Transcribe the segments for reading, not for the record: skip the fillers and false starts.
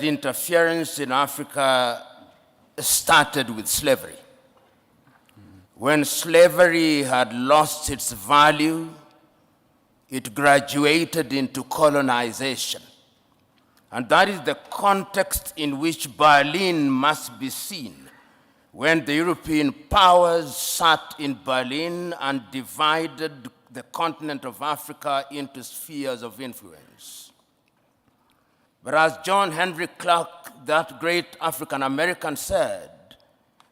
Interference in Africa started with slavery. When slavery had lost its value, it graduated into colonization. And that is the context in which Berlin must be seen, when the European powers sat in Berlin and divided the continent of Africa into spheres of influence. But as John Henry Clark, that great African-American, said,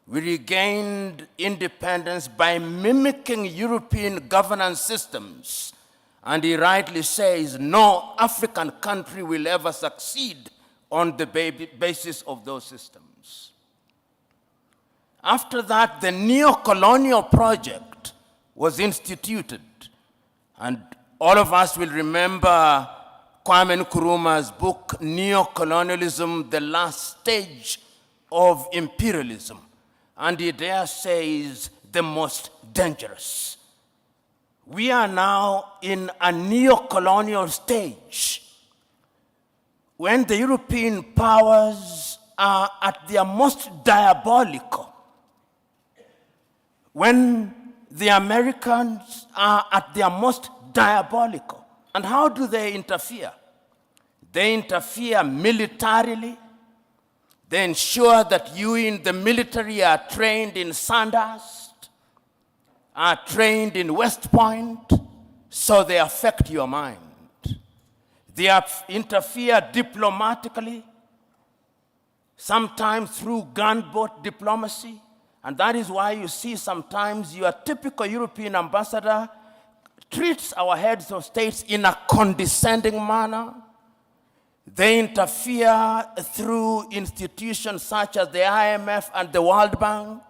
we regained independence by mimicking European governance systems. And he rightly says, no African country will ever succeed on the basis of those systems. After that, the neo-colonial project was instituted. And all of us will remember Kwame Nkrumah's book, Neo-Colonialism, the last stage of imperialism. And he there says, the most dangerous. We are now in a neo-colonial stage when the European powers are at their most diabolical, when the Americans are at their most diabolical. And how do they interfere? They interfere militarily. They ensure that you in the military are trained in Sandhurst, are trained in West Point, so they affect your mind. They interfere diplomatically, sometimes through gunboat diplomacy, and that is why you see sometimes your typical European ambassador treats our heads of states in a condescending manner. They interfere through institutions such as the IMF and the World Bank.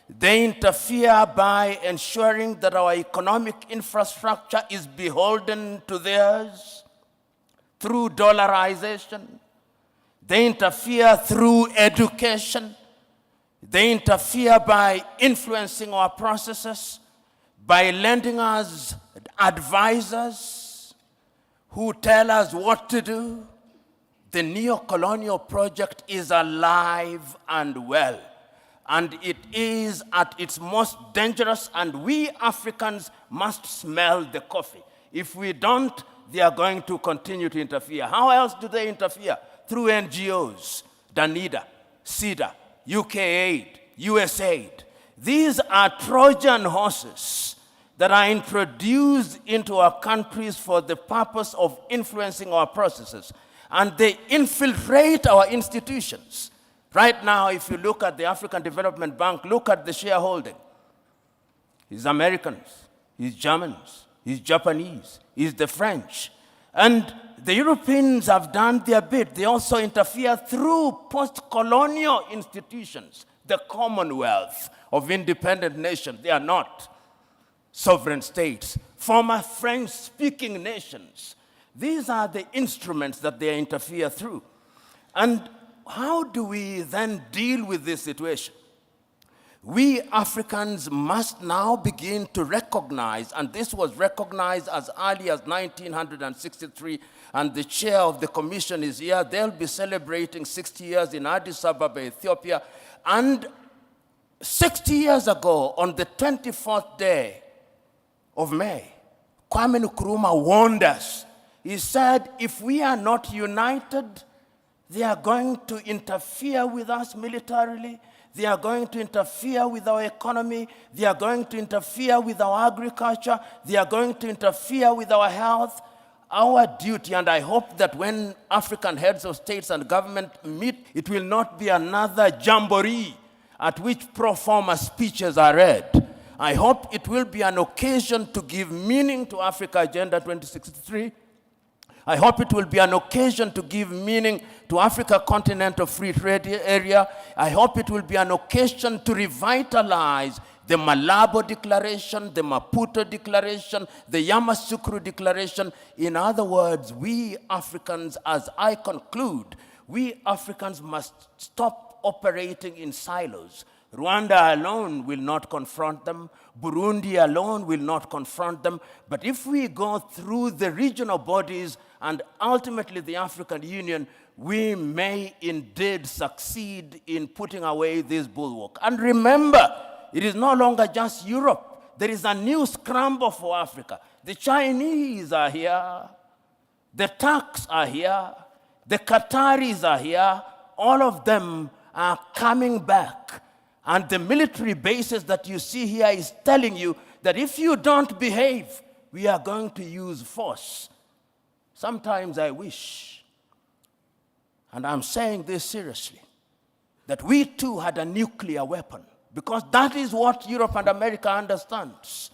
They interfere by ensuring that our economic infrastructure is beholden to theirs through dollarization. They interfere through education. They interfere by influencing our processes, by lending us advisors who tell us what to do. The neo-colonial project is alive and well, and it is at its most dangerous, and we Africans must smell the coffee. If we don't, they are going to continue to interfere. How else do they interfere? Through NGOs, Danida, CEDA, UK Aid, US Aid. These are Trojan horses that are introduced into our countries for the purpose of influencing our processes. And they infiltrate our institutions. Right now, if you look at the African Development Bank, look at the shareholding. It's Americans, it's Germans, it's Japanese, it's the French. And the Europeans have done their bit. They also interfere through post-colonial institutions, the Commonwealth of independent nations. They are not sovereign states, former French-speaking nations. These are the instruments that they interfere through. And how do we then deal with this situation? We Africans must now begin to recognize, and this was recognized as early as 1963, and the chair of the commission is here. They'll be celebrating 60 years in Addis Ababa, Ethiopia. And 60 years ago, on the 24th day of May, Kwame Nkrumah warned us. He said, if we are not united, they are going to interfere with us militarily. They are going to interfere with our economy. They are going to interfere with our agriculture. They are going to interfere with our health. Our duty, and I hope that when African heads of states and government meet, it will not be another jamboree at which pro forma speeches are read. I hope it will be an occasion to give meaning to Africa Agenda 2063. I hope it will be an occasion to give meaning to Africa Continental Free Trade Area. I hope it will be an occasion to revitalize the Malabo Declaration, the Maputo Declaration, the Yamoussoukro Declaration. In other words, we Africans, as I conclude, we Africans must stop operating in silos. Rwanda alone will not confront them. Burundi alone will not confront them. But if we go through the regional bodies and ultimately the African Union, we may indeed succeed in putting away this bulwark. And remember, it is no longer just Europe. There is a new scramble for Africa. The Chinese are here. The Turks are here. The Qataris are here. All of them are coming back. And the military bases that you see here is telling you that if you don't behave, we are going to use force. Sometimes I wish, and I'm saying this seriously, that we too had a nuclear weapon, because that is what Europe and America understands.